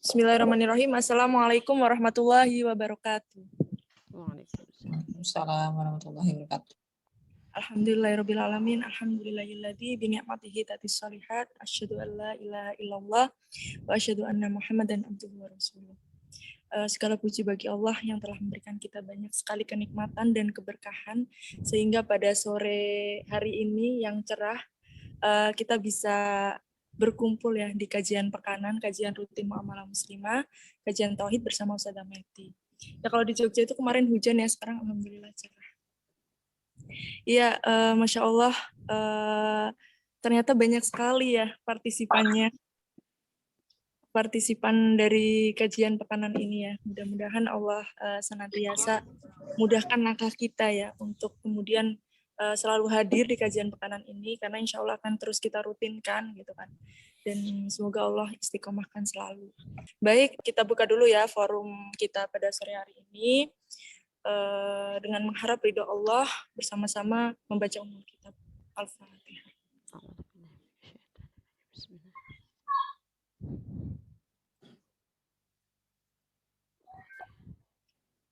Bismillahirrahmanirrahim. Assalamualaikum warahmatullahi wabarakatuh. Waalaikumsalam warahmatullahi wabarakatuh. Alhamdulillahirrabbilalamin. Alhamdulillahilladzi bini'matihi tatis shalihat. Asyhadu an la ilaha illallah wa asyhadu anna Muhammadan abduhu wa rasuluh. Segala puji bagi Allah yang telah memberikan kita banyak sekali kenikmatan dan keberkahan sehingga pada sore hari ini yang cerah kita bisa berkumpul ya di kajian pekanan, kajian rutin Muamalah Muslimah, kajian tauhid bersama Ustazah Meti. Ya kalau di Jogja itu kemarin hujan ya, sekarang alhamdulillah cerah. Iya, Masya Allah, ternyata banyak sekali ya partisipan dari kajian pekanan ini ya. Mudah-mudahan Allah senantiasa mudahkan langkah kita ya untuk kemudian selalu hadir di kajian pekanan ini karena insya Allah akan terus kita rutinkan gitu kan. Dan semoga Allah istiqomahkan selalu. Baik, kita buka dulu ya forum kita pada sore hari ini dengan mengharap ridho Allah bersama-sama membaca umul kitab Al-Fatihah.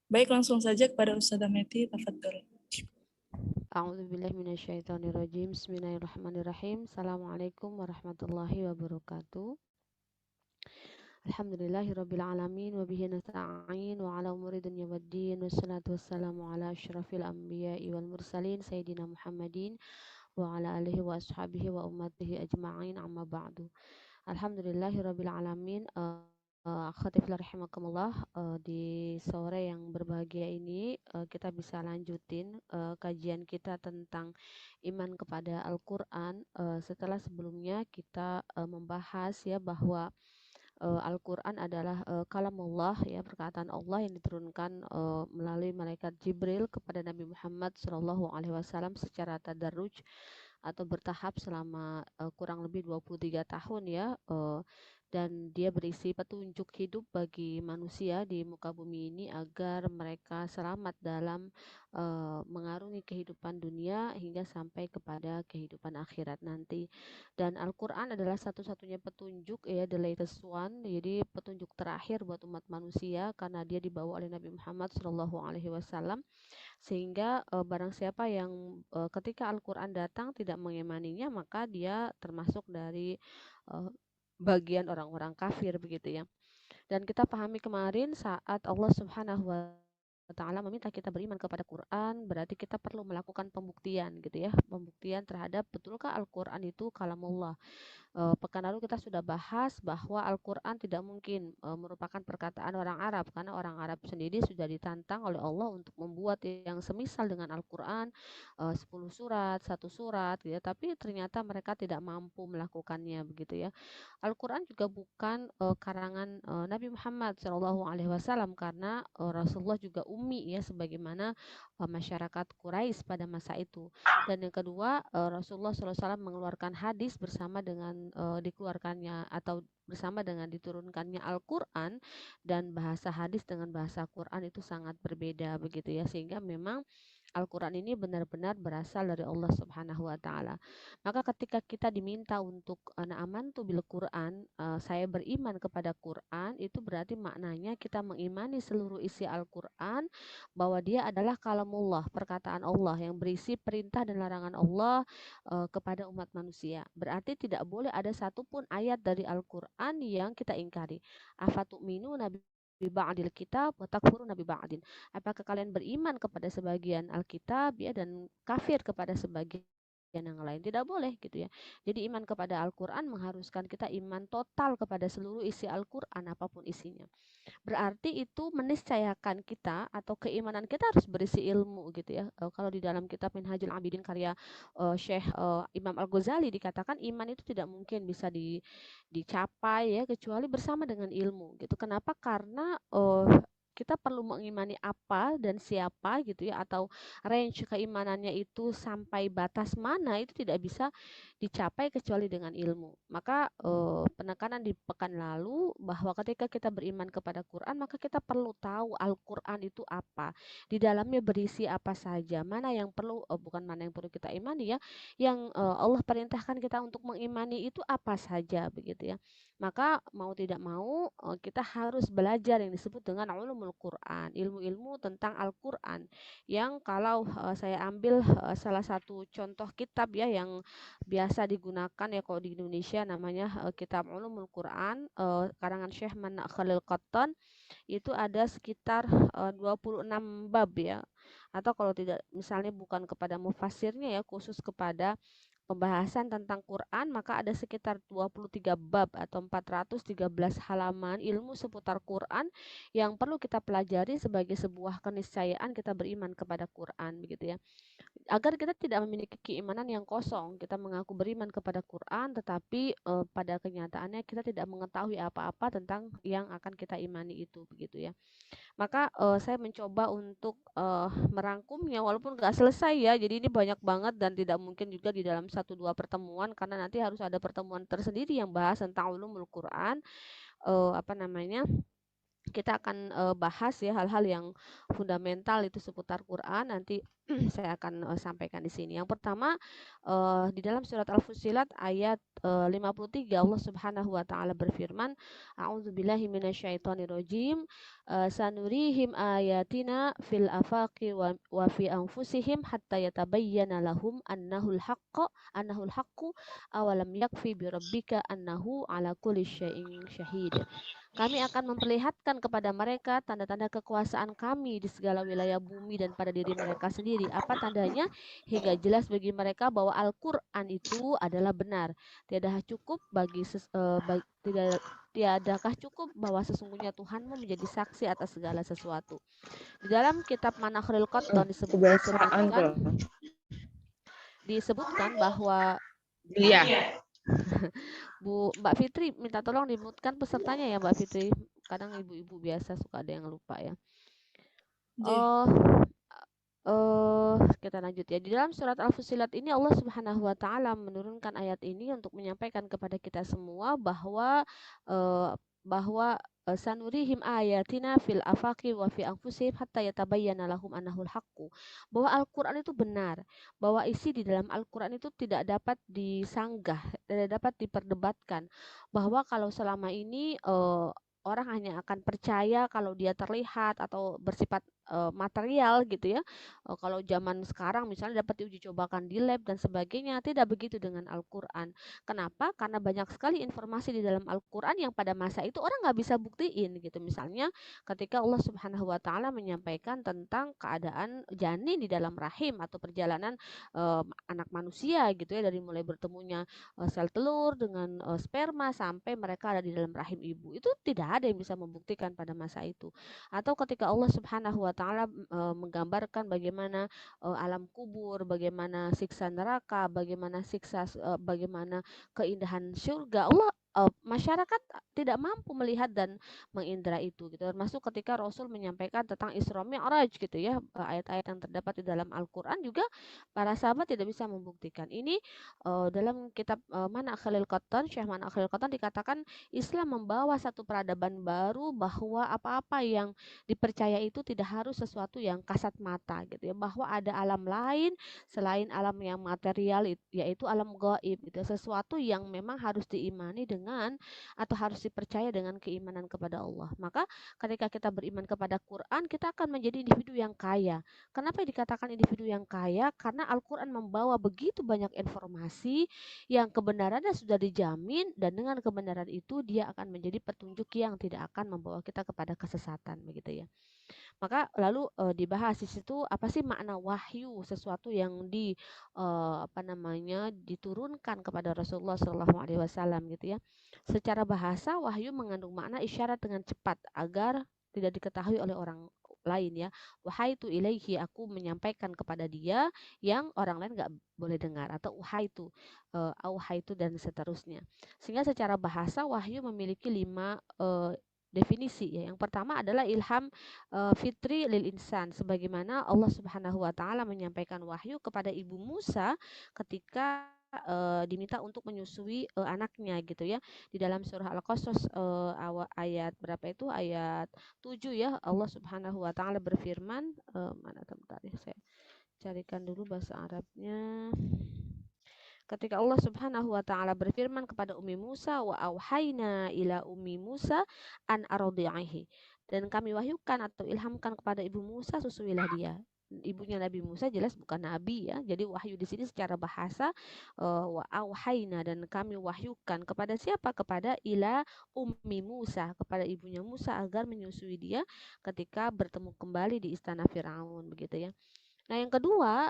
Baik, langsung saja kepada Ustazah Meti, tafadhol. A'udzubillahi minasyaitonirrajim. Bismillahirrahmanirrahim. Assalamualaikum warahmatullahi wabarakatuh. Alhamdulillahirabbil alamin wa bihi nasta'in wa ala umuri dunya waddin wassalatu wassalamu ala asyrafil anbiya'i wal mursalin sayyidina Muhammadin wa ala alihi wa ashabihi wa ummatihi ajma'in amma ba'du. Alhamdulillahirabbil alamin. Akhwatifillah rahimakumullah, di sore yang berbahagia ini kita bisa lanjutin kajian kita tentang iman kepada Al-Quran setelah sebelumnya kita membahas ya bahwa Al-Quran adalah kalamullah ya, perkataan Allah yang diturunkan melalui malaikat Jibril kepada Nabi Muhammad SAW secara tadarruj atau bertahap selama kurang lebih 23 tahun ya, dan dia berisi petunjuk hidup bagi manusia di muka bumi ini agar mereka selamat dalam mengarungi kehidupan dunia hingga sampai kepada kehidupan akhirat nanti. Dan Al-Quran adalah satu-satunya petunjuk ya, the latest one, jadi petunjuk terakhir buat umat manusia karena dia dibawa oleh Nabi Muhammad SAW, sehingga barang siapa yang ketika Al-Quran datang tidak mengimaninya maka dia termasuk dari bagian orang-orang kafir begitu ya. Dan kita pahami kemarin saat Allah Subhanahu wa Ta'ala meminta kita beriman kepada Quran, berarti kita perlu melakukan pembuktian gitu ya, pembuktian terhadap betulkah Al-Quran itu kalamullah. Pekan lalu kita sudah bahas bahwa Al-Quran tidak mungkin merupakan perkataan orang Arab karena orang Arab sendiri sudah ditantang oleh Allah untuk membuat yang semisal dengan Al-Quran, 10 surat, 1 surat gitu ya, tapi ternyata mereka tidak mampu melakukannya begitu ya. Al-Quran juga bukan karangan Nabi Muhammad SAW karena Rasulullah juga ummi ya sebagaimana masyarakat Quraisy pada masa itu. Dan yang kedua, Rasulullah SAW mengeluarkan hadis bersama dengan dikeluarkannya atau bersama dengan diturunkannya Al-Quran, dan bahasa hadis dengan bahasa Quran itu sangat berbeda begitu ya, sehingga memang Al-Quran ini benar-benar berasal dari Allah Subhanahu wa Ta'ala. Maka ketika kita diminta untuk na'amantu bil Quran, saya beriman kepada Quran, itu berarti maknanya kita mengimani seluruh isi Al-Quran bahwa dia adalah kalamullah, perkataan Allah yang berisi perintah dan larangan Allah kepada umat manusia. Berarti tidak boleh ada satupun ayat dari Al-Quran yang kita ingkari. Afatu'minu nabi ba'dil kitab wa takfuruna bi ba'din. Apakah kalian beriman kepada sebagian Alkitab ya dan kafir kepada sebagian yang lain? Tidak boleh gitu ya. Jadi iman kepada Al-Quran mengharuskan kita iman total kepada seluruh isi Al-Quran apapun isinya. Berarti itu meniscayakan kita atau keimanan kita harus berisi ilmu gitu ya. Kalau di dalam kitab Minhajul Abidin karya Syekh Imam Al-Ghazali dikatakan iman itu tidak mungkin bisa dicapai ya kecuali bersama dengan ilmu gitu. Kenapa? Karena kita perlu mengimani apa dan siapa gitu ya, atau range keimanannya itu sampai batas mana itu tidak bisa dicapai kecuali dengan ilmu. Maka penekanan di pekan lalu bahwa ketika kita beriman kepada Quran, maka kita perlu tahu Al-Quran itu apa, di dalamnya berisi apa saja, mana yang perlu bukan mana yang perlu kita imani ya, yang Allah perintahkan kita untuk mengimani itu apa saja begitu ya. Maka mau tidak mau kita harus belajar yang disebut dengan ulumul Quran, ilmu-ilmu tentang Al-Quran, yang kalau saya ambil salah satu contoh kitab ya yang biasa digunakan ya kalau di Indonesia namanya kitab Ulumul Quran karangan Syekh Mana Khalil Qattan, itu ada sekitar 26 bab ya, atau kalau tidak misalnya bukan kepada mufasirnya ya, khusus kepada pembahasan tentang Quran, maka ada sekitar 23 bab atau 413 halaman ilmu seputar Quran yang perlu kita pelajari sebagai sebuah keniscayaan kita beriman kepada Quran begitu ya. Agar kita tidak memiliki keimanan yang kosong, kita mengaku beriman kepada Quran tetapi pada kenyataannya kita tidak mengetahui apa-apa tentang yang akan kita imani itu begitu ya. Maka saya mencoba untuk merangkumnya walaupun nggak selesai ya. Jadi ini banyak banget dan tidak mungkin juga di dalam 1-2 pertemuan, karena nanti harus ada pertemuan tersendiri yang bahas tentang ulumul Quran. Apa namanya? Kita akan bahas ya hal-hal yang fundamental itu seputar Quran, nanti saya akan sampaikan di sini. Yang pertama di dalam surat Al-Fussilat ayat 53 Allah Subhanahu wa taala berfirman, A'udzubillahi minasyaitonirrajim, sanurihim ayatina fil afaqi wa fi anfusihim hatta yatabayyana lahum annahul haqqu awalam yakfi bi rabbika annahu ala kulli syai'in syahid. Kami akan memperlihatkan kepada mereka tanda-tanda kekuasaan kami di segala wilayah bumi dan pada diri mereka sendiri. Apa tandanya? Hingga jelas bagi mereka bahwa Al-Quran itu adalah benar. Tiadakah cukup bahwa sesungguhnya Tuhanmu menjadi saksi atas segala sesuatu. Di dalam kitab Manakhril Qattan disebutkan bahwa Mbak Fitri minta tolong dimutkan pesertanya ya Mbak Fitri. Kadang ibu-ibu biasa suka ada yang lupa ya. Kita lanjut ya. Di dalam surat Al-Fussilat ini Allah Subhanahu wa taala menurunkan ayat ini untuk menyampaikan kepada kita semua bahwa sanurihim ayatina fil afaqi wa fi anfusihim hatta yatabayyana lahum annahul haqqu. Bahwa Al-Qur'an itu benar, bahwa isi di dalam Al-Qur'an itu tidak dapat disanggah, tidak dapat diperdebatkan. Bahwa kalau selama ini orang hanya akan percaya kalau dia terlihat atau bersifat material gitu ya. Kalau zaman sekarang misalnya dapat diuji cobakan di lab dan sebagainya, tidak begitu dengan Al-Qur'an. Kenapa? Karena banyak sekali informasi di dalam Al-Qur'an yang pada masa itu orang nggak bisa buktiin gitu. Misalnya ketika Allah Subhanahu wa taala menyampaikan tentang keadaan janin di dalam rahim atau perjalanan anak manusia gitu ya, dari mulai bertemunya sel telur dengan sperma sampai mereka ada di dalam rahim ibu. Itu tidak ada yang bisa membuktikan pada masa itu. Atau ketika Allah Subhanahu wa taala menggambarkan bagaimana alam kubur, bagaimana siksa neraka, bagaimana keindahan surga. Allah masyarakat tidak mampu melihat dan mengindra itu gitu. Termasuk ketika Rasul menyampaikan tentang Isra Mi'raj gitu ya, ayat-ayat yang terdapat di dalam Al-Qur'an juga para sahabat tidak bisa membuktikan. Ini dalam kitab Mana Khalil Qattan, Syekh Mana Khalil Qattan dikatakan Islam membawa satu peradaban baru, bahwa apa-apa yang dipercaya itu tidak harus sesuatu yang kasat mata gitu ya, bahwa ada alam lain selain alam yang material yaitu alam gaib gitu, sesuatu yang memang harus diimani dengan atau harus dipercaya dengan keimanan kepada Allah. Maka ketika kita beriman kepada Quran, kita akan menjadi individu yang kaya. Kenapa dikatakan individu yang kaya? Karena Al-Quran membawa begitu banyak informasi yang kebenarannya sudah dijamin, dan dengan kebenaran itu dia akan menjadi petunjuk yang tidak akan membawa kita kepada kesesatan begitu ya. Maka lalu dibahas di situ apa sih makna wahyu, sesuatu yang diturunkan kepada Rasulullah SAW gitu ya. Secara bahasa wahyu mengandung makna isyarat dengan cepat agar tidak diketahui oleh orang lain ya. Wahaitu ilaihi, aku menyampaikan kepada dia yang orang lain nggak boleh dengar, atau auhaitu dan seterusnya. Sehingga secara bahasa wahyu memiliki 5 definisi ya. Yang pertama adalah ilham fitri lil insan, sebagaimana Allah Subhanahu wa taala menyampaikan wahyu kepada Ibu Musa ketika diminta untuk menyusui anaknya gitu ya. Di dalam surah Al-Qasas ayat berapa itu? Ayat 7 ya. Allah Subhanahu wa taala berfirman, mana bentar ya, saya carikan dulu bahasa Arabnya. Ketika Allah Subhanahu wa taala berfirman kepada Ummi Musa, wa auhayna ila Ummi Musa an ardi'ihi, dan kami wahyukan atau ilhamkan kepada Ibu Musa, susuilah dia. Ibunya Nabi Musa jelas bukan nabi ya. Jadi wahyu di sini secara bahasa wa auhayna, dan kami wahyukan kepada siapa? Kepada ila Ummi Musa, kepada ibunya Musa, agar menyusui dia ketika bertemu kembali di istana Firaun begitu ya. Nah, yang kedua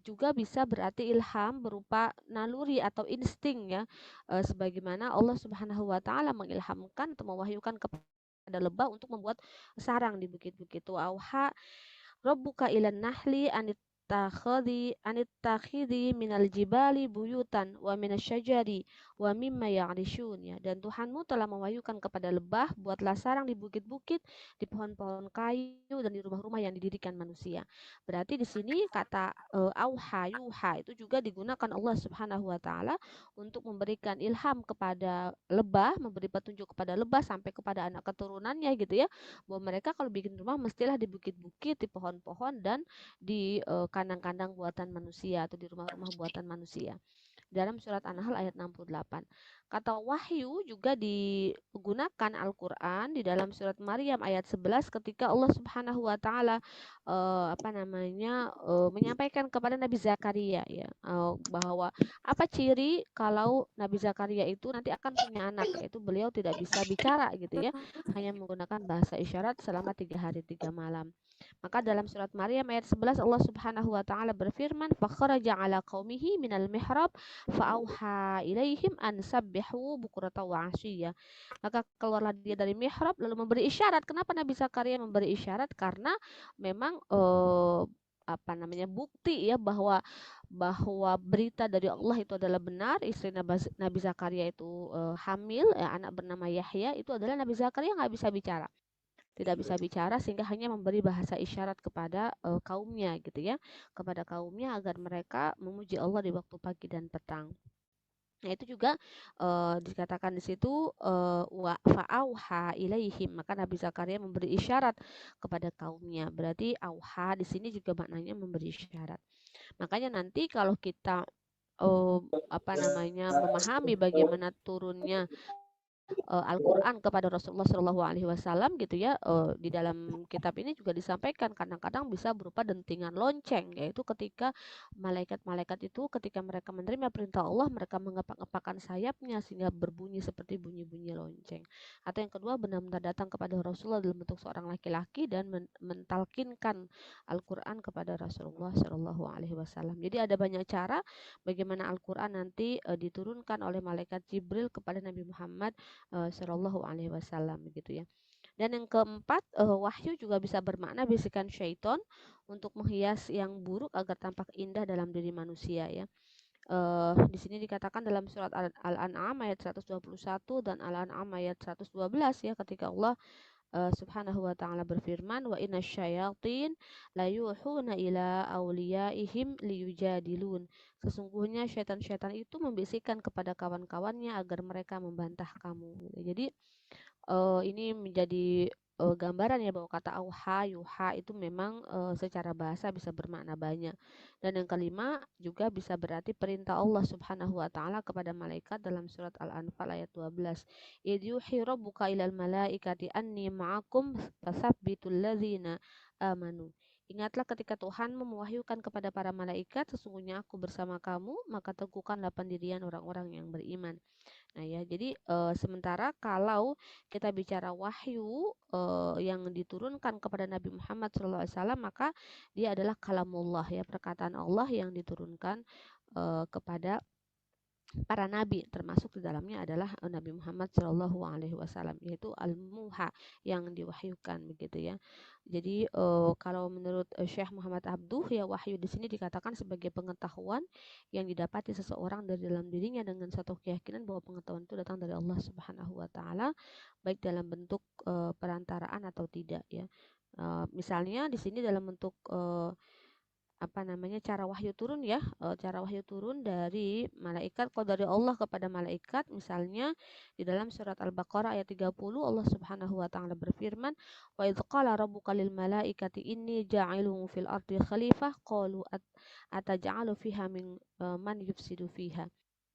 juga bisa berarti ilham berupa naluri atau insting ya, sebagaimana Allah Subhanahu wa taala mengilhamkan atau mewahyukan kepada lebah untuk membuat sarang di bukit-bukit. Auha rabbuka ilan nahli anittakhidhi minal jibali buyutan wa minasyajari wa mimma ya'rishun ya. Dan Tuhanmu telah mewahyukan kepada lebah, buatlah sarang di bukit-bukit, di pohon-pohon kayu, dan di rumah-rumah yang didirikan manusia. Berarti di sini kata auha yuha itu juga digunakan Allah Subhanahu wa taala untuk memberikan ilham kepada lebah, memberi petunjuk kepada lebah sampai kepada anak keturunannya gitu ya, bahwa mereka kalau bikin rumah mestilah di bukit-bukit, di pohon-pohon, dan di kandang-kandang buatan manusia atau di rumah-rumah buatan manusia. Dalam surat An-Nahl ayat 68. Kata wahyu juga digunakan Al-Qur'an di dalam surat Maryam ayat 11 ketika Allah Subhanahu wa taala menyampaikan kepada Nabi Zakaria ya, bahwa apa ciri kalau Nabi Zakaria itu nanti akan punya anak, yaitu beliau tidak bisa bicara gitu ya, hanya menggunakan bahasa isyarat selama 3 hari 3 malam. Maka dalam surat Maryam ayat 11 Allah Subhanahu wa taala berfirman, "Fakharaja 'ala qaumihi minal mihrab fa'auha ilaihim an sabbihu bukratan wa 'ashiyya." Maka keluarlah dia dari mihrab lalu memberi isyarat. Kenapa Nabi Zakaria memberi isyarat? Karena memang bukti ya bahwa berita dari Allah itu adalah benar, istri Nabi Zakaria itu hamil, anak bernama Yahya, itu adalah Nabi Zakaria nggak bisa bicara, tidak bisa bicara, sehingga hanya memberi bahasa isyarat kepada kaumnya gitu ya, kepada kaumnya agar mereka memuji Allah di waktu pagi dan petang. Nah, itu juga dikatakan di situ wa fa'auha ilaihim, maka Nabi Zakaria memberi isyarat kepada kaumnya. Berarti auha di sini juga maknanya memberi isyarat. Makanya nanti kalau kita memahami bagaimana turunnya Al-Qur'an kepada Rasulullah Shallallahu alaihi wasallam gitu ya, di dalam kitab ini juga disampaikan kadang-kadang bisa berupa dentingan lonceng, yaitu ketika malaikat-malaikat itu ketika mereka menerima perintah Allah, mereka mengepak-ngepakkan sayapnya sehingga berbunyi seperti bunyi-bunyi lonceng. Atau yang kedua, benar-benar datang kepada Rasulullah dalam bentuk seorang laki-laki dan mentalkinkan Al-Qur'an kepada Rasulullah Shallallahu alaihi wasallam. Jadi ada banyak cara bagaimana Al-Qur'an nanti diturunkan oleh malaikat Jibril kepada Nabi Muhammad Shallallahu alaihi wasallam gitu ya. Dan yang keempat, wahyu juga bisa bermakna bisikan syaiton untuk menghias yang buruk agar tampak indah dalam diri manusia ya. Di sini dikatakan dalam surat Al-An'am ayat 121 dan Al-An'am ayat 112 ya, ketika Allah Subhanahu wa taala berfirman, wa inasyayatin la yuhuna ila awliyaihim liyujadilun. Sesungguhnya syaitan-syaitan itu membisikkan kepada kawan-kawannya agar mereka membantah kamu. Jadi ini menjadi gambaran ya bahwa kata auha yuha itu memang secara bahasa bisa bermakna banyak. Dan yang kelima juga bisa berarti perintah Allah Subhanahu wa taala kepada malaikat dalam surat Al-Anfal ayat 12. Idh yuhi rabbuka ilal malaikati anni ma'akum fasabbitul ladzina amanu. Ingatlah ketika Tuhan mewahyukan kepada para malaikat, sesungguhnya aku bersama kamu, maka teguhkanlah pendirian orang-orang yang beriman. Nah ya, jadi sementara kalau kita bicara wahyu yang diturunkan kepada Nabi Muhammad SAW, maka dia adalah kalamullah ya, perkataan Allah yang diturunkan kepada para nabi, termasuk di dalamnya adalah Nabi Muhammad Shallallahu Alaihi Wasallam, yaitu al-muha yang diwahyukan begitu ya. Jadi kalau menurut Syekh Muhammad Abduh ya, wahyu di sini dikatakan sebagai pengetahuan yang didapati seseorang dari dalam dirinya dengan satu keyakinan bahwa pengetahuan itu datang dari Allah Subhanahu Wa Taala, baik dalam bentuk perantaraan atau tidak ya. Misalnya di sini dalam bentuk cara wahyu turun ya, cara wahyu turun dari malaikat, kalau dari Allah kepada malaikat, misalnya di dalam surat Al-Baqarah ayat 30 Allah Subhanahu wa taala berfirman, wa idz qala rabbuka lil malaikati inni ja'ilun fil ardi khalifah qalu ataj'alu fiha min man yufsidu fiha.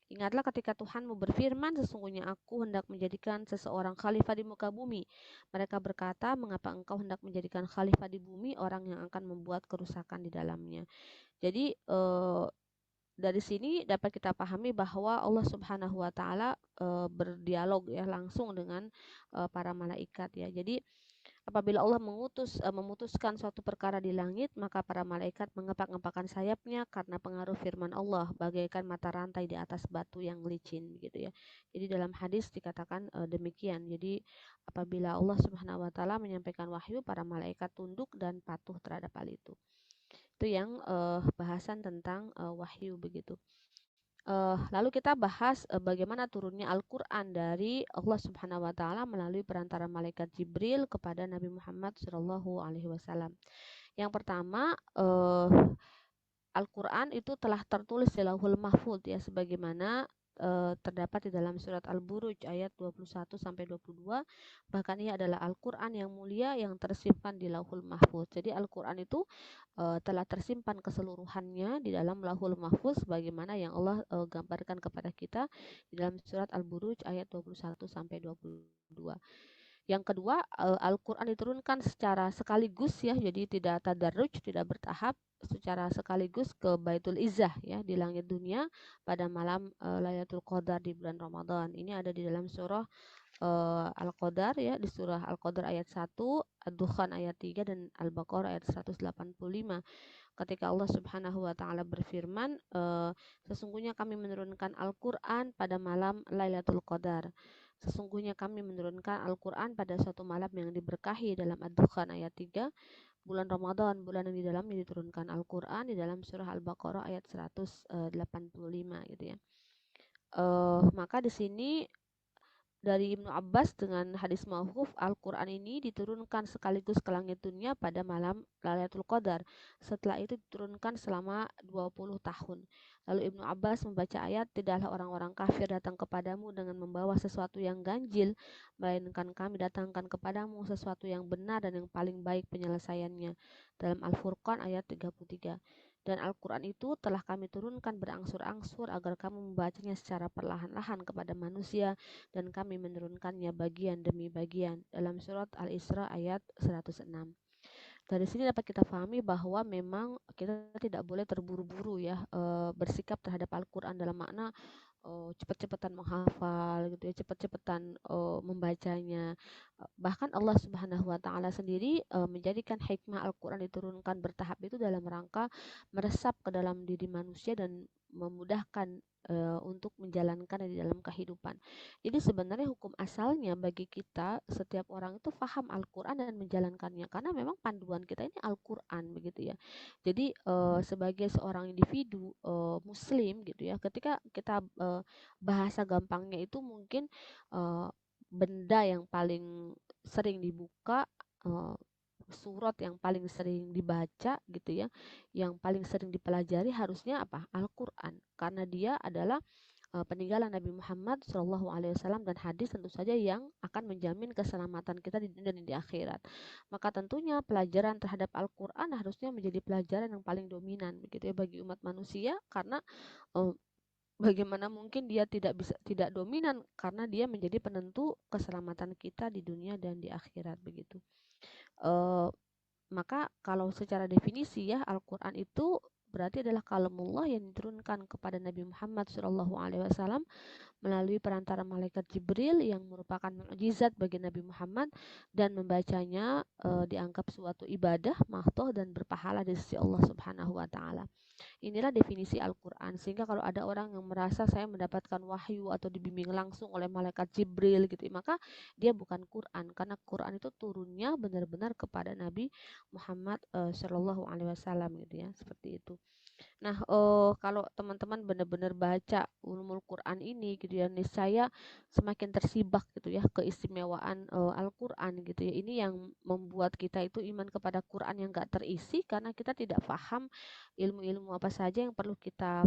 Ingatlah ketika Tuhanmu berfirman, sesungguhnya aku hendak menjadikan seseorang khalifah di muka bumi. Mereka berkata, mengapa engkau hendak menjadikan khalifah di bumi orang yang akan membuat kerusakan di dalamnya. Jadi dari sini dapat kita pahami bahwa Allah Subhanahu wa taala berdialog ya langsung dengan para malaikat ya. Jadi apabila Allah memutuskan suatu perkara di langit, maka para malaikat mengepak-ngepakkan sayapnya karena pengaruh firman Allah bagaikan mata rantai di atas batu yang licin gitu ya. Jadi dalam hadis dikatakan demikian. Jadi apabila Allah Subhanahu wa taala menyampaikan wahyu, para malaikat tunduk dan patuh terhadap hal itu. Itu yang bahasan tentang wahyu begitu. Lalu kita bahas bagaimana turunnya Al-Quran dari Allah Subhanahu wa Ta'ala melalui perantara malaikat Jibril kepada Nabi Muhammad Shallallahu Alaihi Wasallam. Yang pertama, Al-Quran itu telah tertulis di Lauhul Mahfuz ya, sebagaimana terdapat di dalam surat Al-Buruj ayat 21 sampai 22. Bahkan ia adalah Al-Qur'an yang mulia yang tersimpan di Lauhul Mahfuz. Jadi Al-Qur'an itu telah tersimpan keseluruhannya di dalam Lauhul Mahfuz sebagaimana yang Allah gambarkan kepada kita di dalam surat Al-Buruj ayat 21 sampai 22. Yang kedua, Al-Qur'an diturunkan secara sekaligus ya, jadi tidak tadarruj, tidak bertahap, secara sekaligus ke Baitul Izzah ya, di langit dunia pada malam Lailatul Qadar di bulan Ramadan. Ini ada di dalam surah Al-Qadar ya, di surah Al-Qadar ayat 1, Ad-Dukhan ayat 3 dan Al-Baqarah ayat 185. Ketika Allah Subhanahu wa taala berfirman, sesungguhnya kami menurunkan Al-Qur'an pada malam Lailatul Qadar. Sesungguhnya kami menurunkan Al-Qur'an pada suatu malam yang diberkahi dalam Ad-Dukhan ayat 3. Bulan Ramadan, bulan yang di dalamnya diturunkan Al-Qur'an, di dalam surah Al-Baqarah ayat 185 gitu ya. Maka di sini dari Ibnu Abbas dengan hadis mauquf, Al-Quran ini diturunkan sekaligus ke langit dunia pada malam Lailatul Qadar. Setelah itu diturunkan selama 20 tahun. Lalu Ibnu Abbas membaca ayat, tidaklah orang-orang kafir datang kepadamu dengan membawa sesuatu yang ganjil, melainkan kami datangkan kepadamu sesuatu yang benar dan yang paling baik penyelesaiannya. Dalam Al-Furqan ayat 33. Dan Al-Quran itu telah kami turunkan berangsur-angsur agar kamu membacanya secara perlahan-lahan kepada manusia, dan kami menurunkannya bagian demi bagian dalam surat Al-Isra ayat 106. Dari sini dapat kita pahami bahwa memang kita tidak boleh terburu-buru ya bersikap terhadap Al-Quran dalam makna cepet-cepetan menghafal gitu ya, cepet-cepetan membacanya. Bahkan Allah Subhanahu wa taala sendiri menjadikan hikmah Al-Qur'an diturunkan bertahap itu dalam rangka meresap ke dalam diri manusia dan memudahkan untuk menjalankan di dalam kehidupan. Jadi sebenarnya hukum asalnya bagi kita setiap orang itu paham Al-Qur'an dan menjalankannya karena memang panduan kita ini Al-Qur'an begitu ya. Jadi sebagai seorang individu muslim gitu ya, ketika kita bahasa gampangnya itu mungkin benda yang paling sering dibuka, surat yang paling sering dibaca gitu ya, yang paling sering dipelajari harusnya apa? Al-Qur'an. Karena dia adalah peninggalan Nabi Muhammad SAW dan hadis tentu saja yang akan menjamin keselamatan kita di dunia dan di akhirat. Maka tentunya pelajaran terhadap Al-Qur'an harusnya menjadi pelajaran yang paling dominan begitu ya bagi umat manusia, karena bagaimana mungkin dia tidak dominan, karena dia menjadi penentu keselamatan kita di dunia dan di akhirat begitu. Maka kalau secara definisi ya, Al-Quran itu berarti adalah kalamullah yang diturunkan kepada Nabi Muhammad SAW melalui perantara malaikat Jibril yang merupakan mukjizat bagi Nabi Muhammad, dan membacanya dianggap suatu ibadah mahdoh dan berpahala di sisi Allah Subhanahu wa taala. Inilah definisi Al-Quran. Sehingga kalau ada orang yang merasa saya mendapatkan wahyu atau dibimbing langsung oleh malaikat Jibril gitu, maka dia bukan Quran, karena Quran itu turunnya benar-benar kepada Nabi Muhammad Shallallahu Alaihi Wasallam gitu ya, seperti itu. Nah, kalau teman-teman benar-benar baca ulumul Quran ini gitu ya, niscaya semakin tersibak gitu ya keistimewaan Al-Quran gitu ya. Ini yang membuat kita itu iman kepada Quran yang gak terisi, karena kita tidak paham ilmu-ilmu apa saja yang perlu kita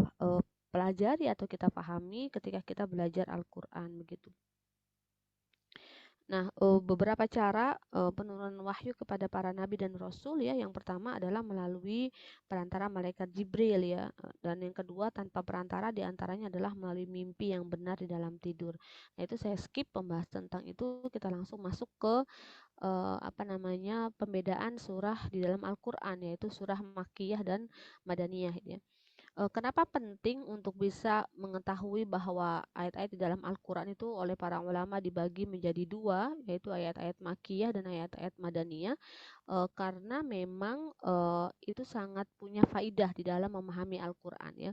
pelajari atau kita pahami ketika kita belajar Al-Quran begitu. Nah, beberapa cara penurunan wahyu kepada para nabi dan rasul ya. Yang pertama adalah melalui perantara malaikat Jibril ya. Dan yang kedua tanpa perantara, diantaranya adalah melalui mimpi yang benar di dalam tidur. Nah, itu saya skip pembahasan tentang itu. Kita langsung masuk ke pembedaan surah di dalam Al-Quran, yaitu surah Makkiyah dan Madaniyah ya. Kenapa penting untuk bisa mengetahui bahwa ayat-ayat di dalam Al-Quran itu oleh para ulama dibagi menjadi dua, yaitu ayat-ayat Makkiyah dan ayat-ayat Madaniyah, karena memang itu sangat punya faidah di dalam memahami Al-Quran ya.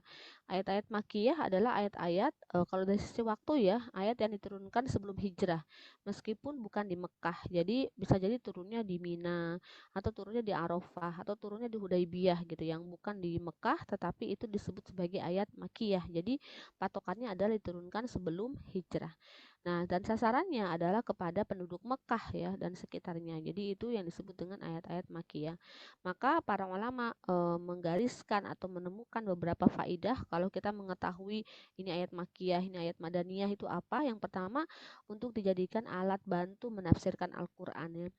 Ayat-ayat Makkiyah adalah ayat-ayat, kalau dari sisi waktu ya, ayat yang diturunkan sebelum hijrah, meskipun bukan di Mekah. Jadi bisa jadi turunnya di Mina, atau turunnya di Arafah, atau turunnya di Hudaybiyah gitu, yang bukan di Mekah, tetapi itu disebut sebagai ayat Makkiyah. Jadi patokannya adalah diturunkan sebelum hijrah. Nah, dan sasarannya adalah kepada penduduk Mekah ya dan sekitarnya. Jadi itu yang disebut dengan ayat-ayat Makkiyah. Maka para ulama menggariskan atau menemukan beberapa faidah kalau kita mengetahui ini ayat Makkiyah, ini ayat Madaniyah itu apa. Yang pertama, untuk dijadikan alat bantu menafsirkan Al-Qur'an ya.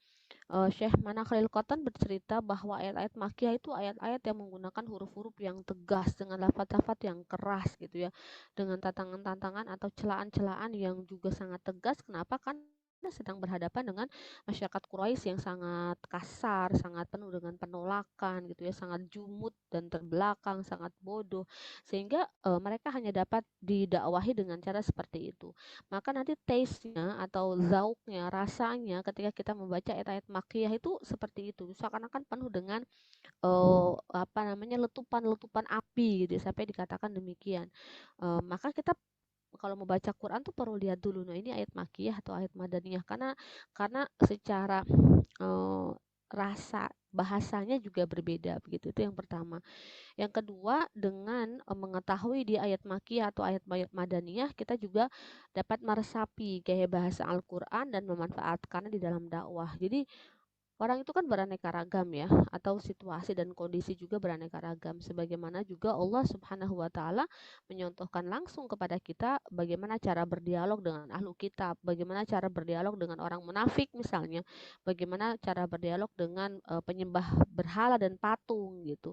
Syekh Mana Khalil Qotan bercerita bahwa ayat-ayat Makkiyah itu ayat-ayat yang menggunakan huruf-huruf yang tegas dengan lafaz-lafaz yang keras gitu ya, dengan tantangan-tantangan atau celaan-celaan yang juga sangat tegas. Kenapa? Karena sedang berhadapan dengan masyarakat Quraisy yang sangat kasar, sangat penuh dengan penolakan gitu ya, sangat jumud dan terbelakang, sangat bodoh, sehingga mereka hanya dapat didakwahi dengan cara seperti itu. Maka nanti taste-nya atau zauknya, rasanya ketika kita membaca ayat-ayat Makkiyah itu seperti itu. Seakan-akan penuh dengan letupan-letupan api gitu ya, sampai dikatakan demikian. Maka kita kalau membaca Quran tuh perlu lihat dulu, nah ini ayat Makkiyah atau ayat Madaniyah, karena secara rasa bahasanya juga berbeda begitu. Itu yang pertama. Yang kedua, dengan mengetahui di ayat Makkiyah atau ayat Madaniyah, kita juga dapat meresapi gaya bahasa Al-Quran dan memanfaatkannya di dalam dakwah. Jadi orang itu kan beraneka ragam ya, atau situasi dan kondisi juga beraneka ragam. Sebagaimana juga Allah Subhanahu wa taala menyontohkan langsung kepada kita bagaimana cara berdialog dengan ahlu kitab, bagaimana cara berdialog dengan orang munafik misalnya, bagaimana cara berdialog dengan penyembah berhala dan patung gitu.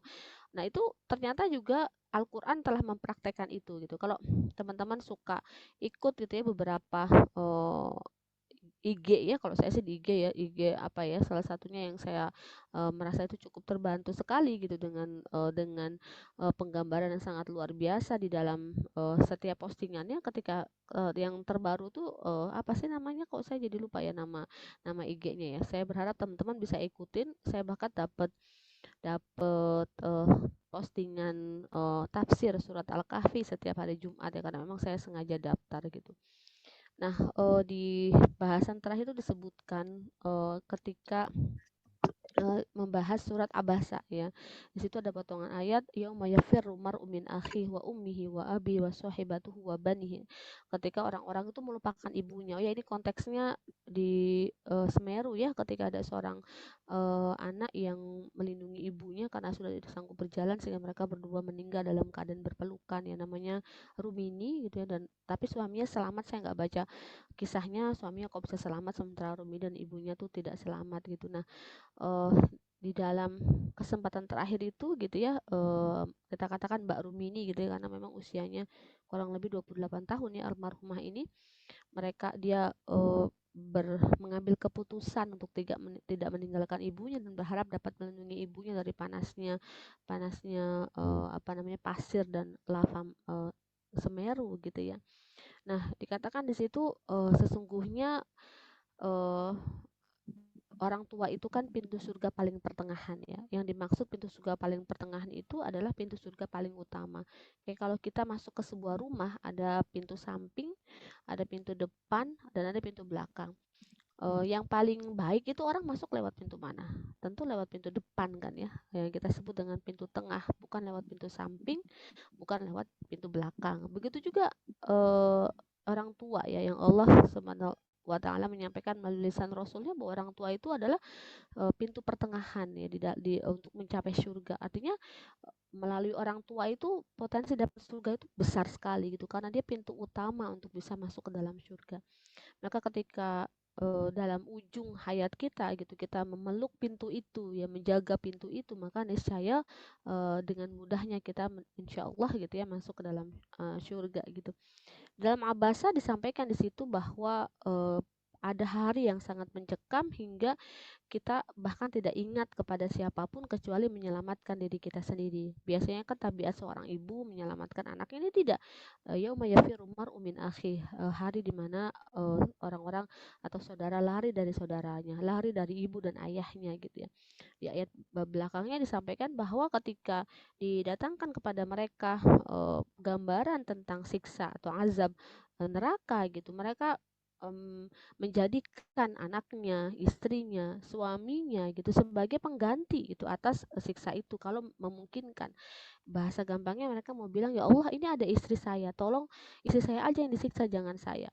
Nah, itu ternyata juga Al-Quran telah mempraktekkan itu gitu. Kalau teman-teman suka ikut gitu ya beberapa IG ya, kalau saya sih di IG ya, IG apa ya, salah satunya yang saya merasa itu cukup terbantu sekali gitu dengan penggambaran yang sangat luar biasa di dalam setiap postingannya. Ketika yang terbaru tuh apa sih namanya, kok saya jadi lupa ya nama nama IG-nya ya. Saya berharap teman-teman bisa ikutin. Saya bahkan dapat dapat postingan tafsir surat Al-Kahfi setiap hari Jumat ya, karena memang saya sengaja daftar gitu. Nah, di bahasan terakhir itu disebutkan ketika membahas surat Abasa ya. Di situ ada potongan ayat yauma yafirru mar'u min akhihi wa ummihi wa abi wa sahibatuhu wa banihi. Ketika orang-orang itu melupakan ibunya. Oh ya, ini konteksnya di Semeru ya, ketika ada seorang anak yang melindungi ibunya karena sudah tidak sanggup berjalan, sehingga mereka berdua meninggal dalam keadaan berpelukan ya, namanya Rumini gitu ya. Dan tapi suaminya selamat. Saya nggak baca kisahnya, suaminya kok bisa selamat sementara Rumi dan ibunya tuh tidak selamat gitu. Nah, uh, di dalam kesempatan terakhir itu gitu ya, kita katakan Mbak Rumini gitu ya, karena memang usianya kurang lebih 28 tahun ya almarhumah ini. Dia mengambil keputusan untuk tidak meninggalkan ibunya dan berharap dapat melindungi ibunya dari panasnya panasnya pasir dan lava Semeru gitu ya. Nah, dikatakan di situ sesungguhnya eh, orang tua itu kan pintu surga paling pertengahan ya. Yang dimaksud pintu surga paling pertengahan itu adalah pintu surga paling utama. Kayak kalau kita masuk ke sebuah rumah, ada pintu samping, ada pintu depan, dan ada pintu belakang. Yang paling baik itu orang masuk lewat pintu mana? Tentu lewat pintu depan kan ya, yang kita sebut dengan pintu tengah, bukan lewat pintu samping, bukan lewat pintu belakang. Begitu juga eh, orang tua ya, yang Allah Subhanahu wa Ta'ala menyampaikan melalui lisan Rasulnya bahwa orang tua itu adalah pintu pertengahan ya untuk mencapai surga. Artinya melalui orang tua itu potensi dapat surga itu besar sekali gitu, karena dia pintu utama untuk bisa masuk ke dalam surga. Maka ketika dalam ujung hayat kita gitu, kita memeluk pintu itu ya, menjaga pintu itu, maka niscaya dengan mudahnya kita insya Allah gitu ya masuk ke dalam surga gitu. Dalam Abasa disampaikan di situ bahwa ada hari yang sangat mencekam hingga kita bahkan tidak ingat kepada siapapun kecuali menyelamatkan diri kita sendiri. Biasanya kan tabiat seorang ibu menyelamatkan anak ini tidak. Yauma yafirru mar'u min akhi, hari di mana orang-orang atau saudara lari dari saudaranya, lari dari ibu dan ayahnya gitu ya. Di ayat belakangnya disampaikan bahwa ketika didatangkan kepada mereka gambaran tentang siksa atau azab neraka gitu, mereka menjadikan anaknya, istrinya, suaminya gitu sebagai pengganti itu atas siksa itu kalau memungkinkan. Bahasa gampangnya mereka mau bilang, ya Allah ini ada istri saya, tolong istri saya aja yang disiksa, jangan saya.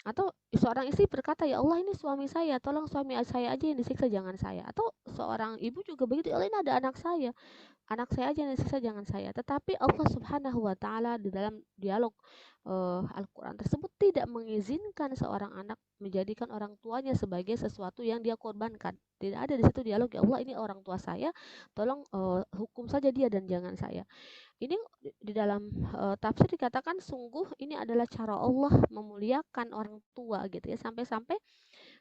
Atau seorang istri berkata, ya Allah ini suami saya, tolong suami saya aja yang disiksa, jangan saya. Atau seorang ibu juga begitu, ya Allah ini ada anak saya aja yang disiksa, jangan saya. Tetapi Allah Subhanahu wa Ta'ala di dalam dialog Al-Quran tersebut tidak mengizinkan seorang anak menjadikan orang tuanya sebagai sesuatu yang dia korbankan. Tidak ada di situ dialog, ya Allah ini orang tua saya, tolong hukum saja dia dan jangan saya. Ini di dalam tafsir dikatakan sungguh ini adalah cara Allah memuliakan orang tua gitu ya, sampai-sampai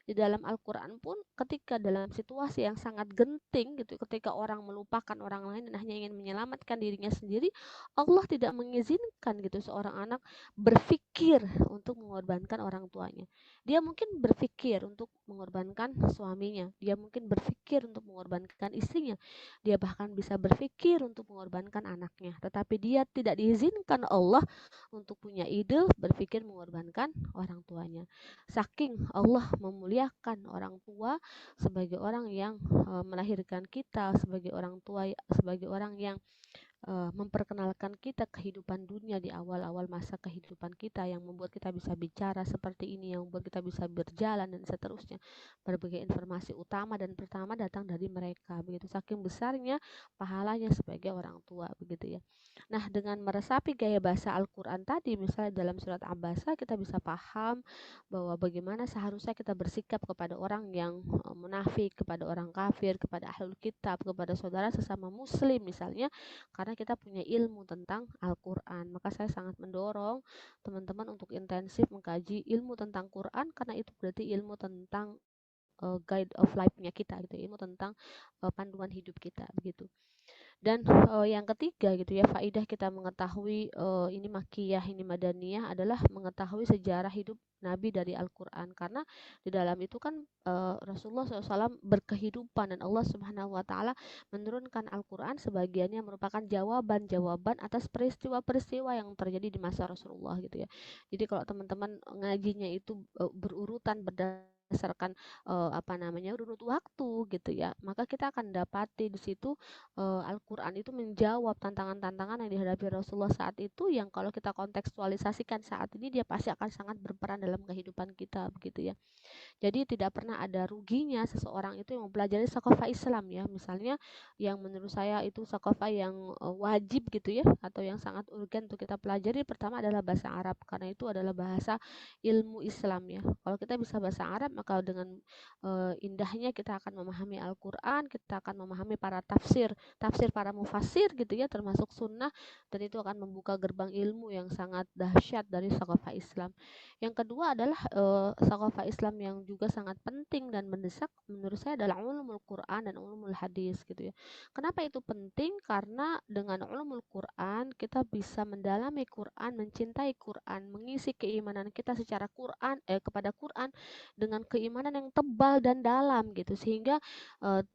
di dalam Al-Quran pun ketika dalam situasi yang sangat genting gitu, ketika orang melupakan orang lain dan hanya ingin menyelamatkan dirinya sendiri, Allah tidak mengizinkan gitu seorang anak berpikir untuk mengorbankan orang tuanya. Dia mungkin berpikir untuk mengorbankan suaminya, dia mungkin berpikir untuk mengorbankan istrinya, dia bahkan bisa berpikir untuk mengorbankan anaknya, tetapi dia tidak diizinkan Allah untuk punya ide berpikir mengorbankan orang tuanya. Saking Allah memuliakan orang tua sebagai orang yang melahirkan kita, sebagai orang tua, sebagai orang yang memperkenalkan kita kehidupan dunia di awal-awal masa kehidupan kita, yang membuat kita bisa bicara seperti ini, yang membuat kita bisa berjalan dan seterusnya. Berbagai informasi utama dan pertama datang dari mereka. Begitu saking besarnya pahalanya sebagai orang tua begitu ya. Nah, dengan meresapi gaya bahasa Al-Qur'an tadi, misalnya dalam surat Abasa kita bisa paham bahwa bagaimana seharusnya kita bersikap kepada orang yang munafik, kepada orang kafir, kepada ahlul kitab, kepada saudara sesama muslim misalnya, karena kita punya ilmu tentang Al-Quran. Maka saya sangat mendorong teman-teman untuk intensif mengkaji ilmu tentang Quran, karena itu berarti ilmu tentang guide of life-nya kita gitu, ilmu tentang panduan hidup kita begitu. Dan yang ketiga gitu ya, faidah kita mengetahui ini makiyah, ini madaniyah, adalah mengetahui sejarah hidup Nabi dari Al-Quran, karena di dalam itu kan Rasulullah SAW berkehidupan dan Allah Subhanahu Wa Ta'ala menurunkan Al-Quran sebagiannya merupakan jawaban-jawaban atas peristiwa-peristiwa yang terjadi di masa Rasulullah gitu ya. Jadi kalau teman-teman ngajinya itu berurutan berdasarkan urut waktu gitu ya, maka kita akan dapati di situ Al-Quran itu menjawab tantangan-tantangan yang dihadapi Rasulullah saat itu, yang kalau kita kontekstualisasikan saat ini dia pasti akan sangat berperan dalam kehidupan kita begitu ya. Jadi tidak pernah ada ruginya seseorang itu yang mempelajari sakofah Islam ya. Misalnya yang menurut saya itu sakofah yang wajib gitu ya, atau yang sangat urgen untuk kita pelajari, pertama adalah bahasa Arab, karena itu adalah bahasa ilmu Islam ya. Kalau kita bisa bahasa Arab maka dengan indahnya kita akan memahami Al-Quran, kita akan memahami para tafsir para mufassir gitu ya, termasuk sunnah, dan itu akan membuka gerbang ilmu yang sangat dahsyat dari thaqafah Islam. Yang kedua adalah thaqafah Islam yang juga sangat penting dan mendesak menurut saya adalah ulumul Quran dan ulumul hadis gitu ya. Kenapa itu penting? Karena dengan ulumul Quran kita bisa mendalami Quran, mencintai Quran, mengisi keimanan kita secara kepada Quran dengan keimanan yang tebal dan dalam gitu, sehingga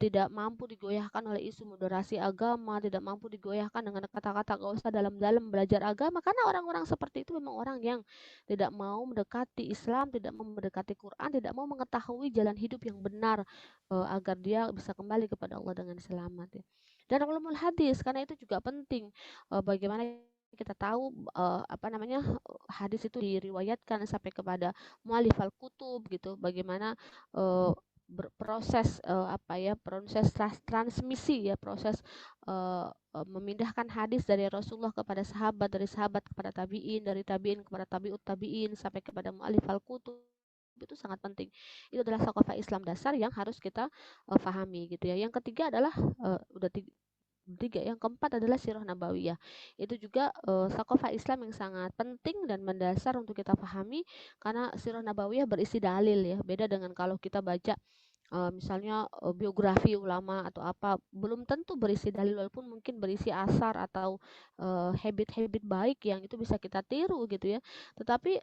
tidak mampu digoyahkan oleh isu moderasi agama, tidak mampu digoyahkan dengan kata-kata gak usah dalam-dalam belajar agama, karena orang-orang seperti itu memang orang yang tidak mau mendekati Islam, tidak mau mendekati Quran, tidak mau mengetahui jalan hidup yang benar agar dia bisa kembali kepada Allah dengan selamat ya. Dan ulumul hadis karena itu juga penting, bagaimana kita tahu hadis itu diriwayatkan sampai kepada mu'allif al-kutub gitu, bagaimana proses transmisi ya, proses memindahkan hadis dari Rasulullah kepada sahabat, dari sahabat kepada tabi'in, dari tabi'in kepada tabi'ut tabi'in sampai kepada mu'allif al-kutub, itu sangat penting. Itu adalah thaqafah Islam dasar yang harus kita pahami gitu ya. Yang ketiga adalah yang keempat adalah sirah nabawiyah. Itu juga thaqafah Islam yang sangat penting dan mendasar untuk kita pahami, karena sirah nabawiyah berisi dalil ya. Beda dengan kalau kita baca misalnya biografi ulama atau apa, belum tentu berisi dalil, walaupun mungkin berisi asar atau habit-habit baik yang itu bisa kita tiru gitu ya. Tetapi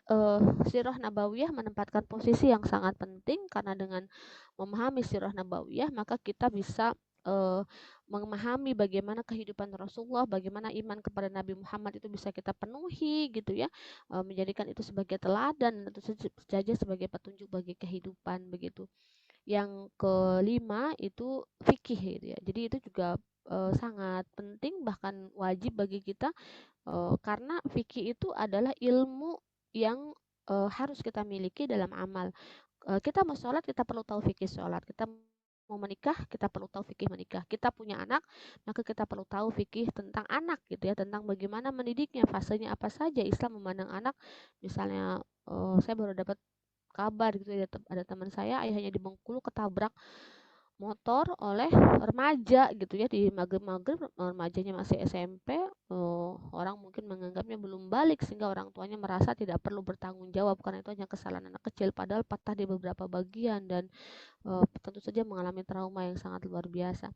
sirah nabawiyah menempatkan posisi yang sangat penting, karena dengan memahami sirah nabawiyah maka kita bisa memahami bagaimana kehidupan Rasulullah, bagaimana iman kepada Nabi Muhammad itu bisa kita penuhi gitu ya, menjadikan itu sebagai teladan, tentu saja sebagai petunjuk bagi kehidupan begitu. Yang kelima itu fikih gitu ya. Jadi itu juga sangat penting, bahkan wajib bagi kita, karena fikih itu adalah ilmu yang harus kita miliki dalam amal. Kita mau sholat, kita perlu tahu fikih sholat. Kita mau menikah, kita perlu tahu fikih menikah. Kita punya anak, maka kita perlu tahu fikih tentang anak gitu ya, tentang bagaimana mendidiknya, fasenya apa saja Islam memandang anak. Misalnya saya baru dapat kabar gitu ya, ada teman saya ayahnya di Bengkulu ketabrak motor oleh remaja gitu ya, di maghrib-maghrib, remajanya masih SMP, orang mungkin menganggapnya belum balik sehingga orang tuanya merasa tidak perlu bertanggung jawab karena itu hanya kesalahan anak kecil, padahal patah di beberapa bagian dan tentu saja mengalami trauma yang sangat luar biasa.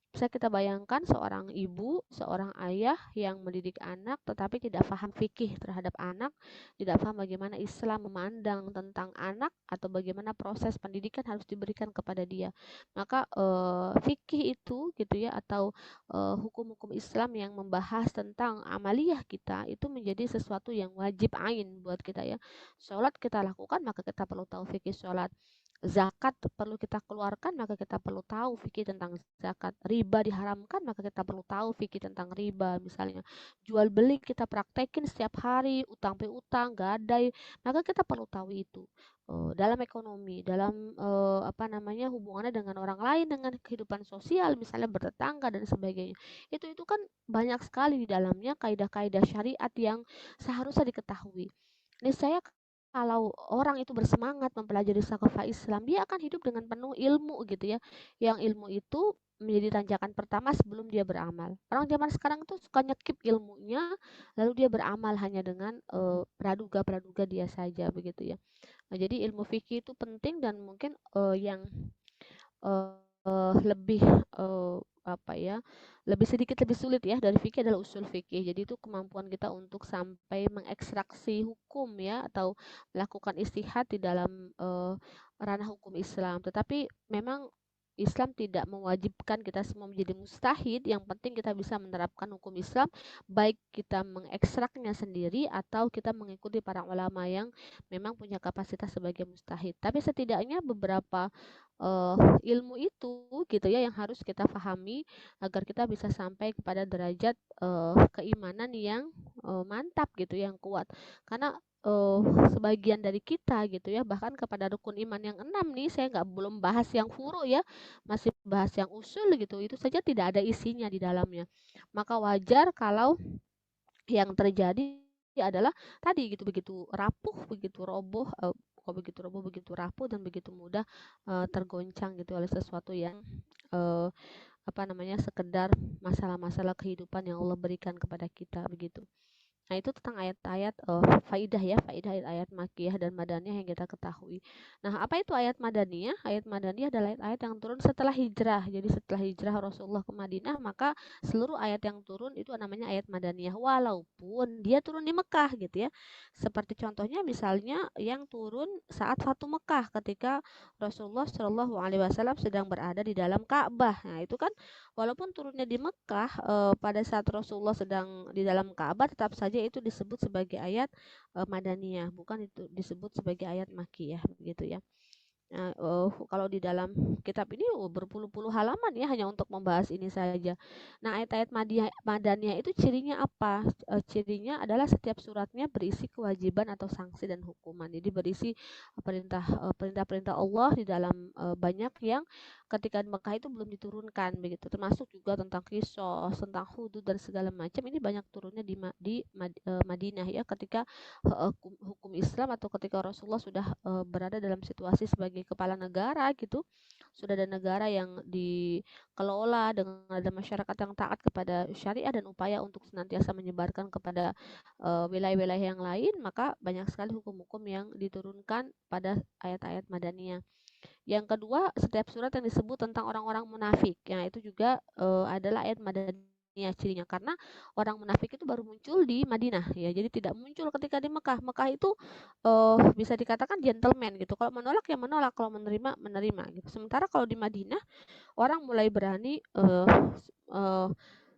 Bisa kita bayangkan seorang ibu, seorang ayah yang mendidik anak tetapi tidak paham fikih terhadap anak, tidak paham bagaimana Islam memandang tentang anak atau bagaimana proses pendidikan harus diberikan kepada dia. Maka fikih itu gitu ya, atau hukum-hukum Islam yang membahas tentang amaliyah kita itu menjadi sesuatu yang wajib ain buat kita ya. Sholat kita lakukan, maka kita perlu tahu fikih sholat. Zakat perlu kita keluarkan, maka kita perlu tahu fikih tentang zakat. Riba diharamkan, maka kita perlu tahu fikih tentang riba. Misalnya jual beli kita praktekin setiap hari, utang piutang, gadai, maka kita perlu tahu itu. Dalam ekonomi, dalam hubungannya dengan orang lain, dengan kehidupan sosial, misalnya bertetangga dan sebagainya. Itu kan banyak sekali di dalamnya kaidah-kaidah syariat yang seharusnya diketahui. Ini saya, kalau orang itu bersemangat mempelajari thaqafah Islam, dia akan hidup dengan penuh ilmu gitu ya. Yang ilmu itu menjadi tanjakan pertama sebelum dia beramal. Orang zaman sekarang tuh suka nyekip ilmunya, lalu dia beramal hanya dengan praduga-praduga dia saja begitu ya. Nah, jadi ilmu fikih itu penting, dan mungkin yang lebih lebih sedikit lebih sulit ya dari fikih adalah usul fikih. Jadi itu kemampuan kita untuk sampai mengekstraksi hukum ya, atau melakukan istihad di dalam ranah hukum Islam. Tetapi memang Islam tidak mewajibkan kita semua menjadi mustahid. Yang penting kita bisa menerapkan hukum Islam, baik kita mengekstraknya sendiri atau kita mengikuti para ulama yang memang punya kapasitas sebagai mustahid. Tapi setidaknya beberapa ilmu itu gitu ya yang harus kita pahami agar kita bisa sampai kepada derajat keimanan yang mantap gitu, yang kuat. Karena sebagian dari kita gitu ya, bahkan kepada rukun iman yang 6 nih, saya belum bahas yang furu ya, masih bahas yang usul gitu, itu saja tidak ada isinya di dalamnya. Maka wajar kalau yang terjadi adalah tadi gitu, begitu rapuh, begitu roboh begitu roboh, begitu rapuh, dan begitu mudah tergoncang gitu oleh sesuatu yang sekedar masalah-masalah kehidupan yang Allah berikan kepada kita begitu. Nah, itu tentang ayat-ayat faidah ayat-ayat makiyah dan madaniyah yang kita ketahui. Nah, apa itu ayat madaniyah? Ayat madaniyah adalah ayat-ayat yang turun setelah hijrah. Jadi setelah hijrah Rasulullah ke Madinah, maka seluruh ayat yang turun itu namanya ayat madaniyah walaupun dia turun di Mekah gitu ya. Seperti contohnya misalnya yang turun saat Fatu Mekah ketika Rasulullah Shallallahu alaihi wasallam sedang berada di dalam Ka'bah. Nah, itu kan walaupun turunnya di Mekah, pada saat Rasulullah sedang di dalam Ka'bah, tetap saja itu disebut sebagai ayat madaniyah, bukan itu disebut sebagai ayat makiyah begitu ya. Nah, kalau di dalam kitab ini berpuluh-puluh halaman ya hanya untuk membahas ini saja. Nah, ayat-ayat madaniyah itu cirinya apa? Cirinya adalah setiap suratnya berisi kewajiban atau sanksi dan hukuman. Jadi berisi perintah-perintah Allah di dalam banyak yang ketika di Mekah itu belum diturunkan begitu. Termasuk juga tentang qisas, tentang hudud dan segala macam. Ini banyak turunnya di Madinah ya ketika hukum Islam atau ketika Rasulullah sudah berada dalam situasi sebagai kepala negara gitu, sudah ada negara yang dikelola dengan ada masyarakat yang taat kepada syariah dan upaya untuk senantiasa menyebarkan kepada wilayah-wilayah yang lain, maka banyak sekali hukum-hukum yang diturunkan pada ayat-ayat madaniyah. Yang kedua, setiap surat yang disebut tentang orang-orang munafik, ya itu juga adalah ayat madaniyah cirinya karena orang munafik itu baru muncul di Madinah ya. Jadi tidak muncul ketika di Mekah. Mekah itu bisa dikatakan gentleman gitu. Kalau menolak ya menolak, kalau menerima menerima gitu. Sementara kalau di Madinah orang mulai berani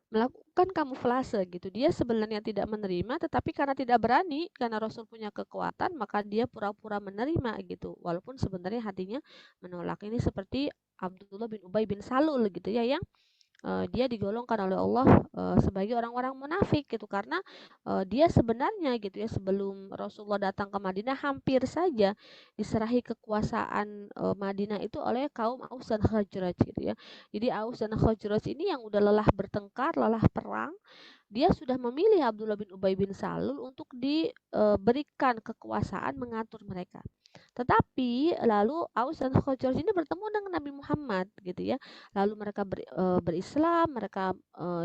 melakukan kamuflase gitu. Dia sebenarnya tidak menerima, tetapi karena tidak berani, karena Rasul punya kekuatan, maka dia pura-pura menerima gitu. Walaupun sebenarnya hatinya menolak. Ini seperti Abdullah bin Ubay bin Salul gitu ya, yang dia digolongkan oleh Allah sebagai orang-orang munafik gitu karena dia sebenarnya gitu ya sebelum Rasulullah datang ke Madinah hampir saja diserahi kekuasaan Madinah itu oleh kaum Aus dan Khazraj gitu ya. Jadi Aus dan Khazraj ini yang udah lelah bertengkar, lelah perang, dia sudah memilih Abdullah bin Ubay bin Salul untuk diberikan kekuasaan mengatur mereka. Tetapi lalu Aus dan Khazraj ini bertemu dengan Nabi Muhammad gitu ya. Lalu mereka berislam, mereka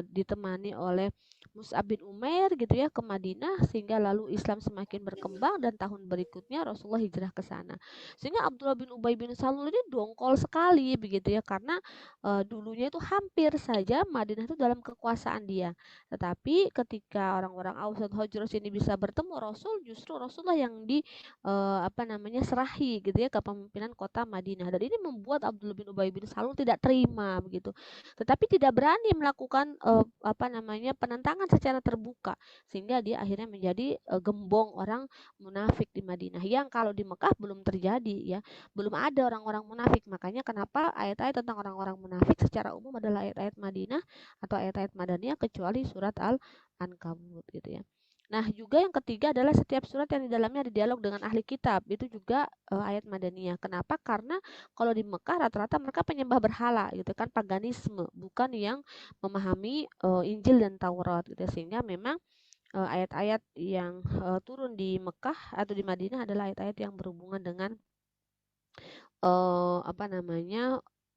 ditemani oleh Mus'ab bin Umair gitu ya ke Madinah sehingga lalu Islam semakin berkembang dan tahun berikutnya Rasulullah hijrah ke sana. Sehingga Abdullah bin Ubay bin Salul ini dongkol sekali begitu ya karena dulunya itu hampir saja Madinah itu dalam kekuasaan dia. Tetapi ketika orang-orang Aus dan Khazraj ini bisa bertemu Rasul, justru Rasulullah yang serahi gitu ya ke pemimpinan kota Madinah. Dan ini membuat Abdullah bin Ubay bin Salul tidak terima begitu. Tetapi tidak berani melakukan penentangan secara terbuka sehingga dia akhirnya menjadi gembong orang munafik di Madinah yang kalau di Mekah belum terjadi ya. Belum ada orang-orang munafik. Makanya kenapa ayat-ayat tentang orang-orang munafik secara umum adalah ayat-ayat Madinah atau ayat-ayat Madaniyah kecuali surat Al-Ankabut gitu ya. Nah, juga yang ketiga adalah setiap surat yang di dalamnya ada dialog dengan ahli kitab. Itu juga ayat madaniyah. Kenapa? Karena kalau di Mekah rata-rata mereka penyembah berhala gitu kan, paganisme, bukan yang memahami Injil dan Taurat gitu. Sehingga memang ayat-ayat yang turun di Mekah atau di Madinah adalah ayat-ayat yang berhubungan dengan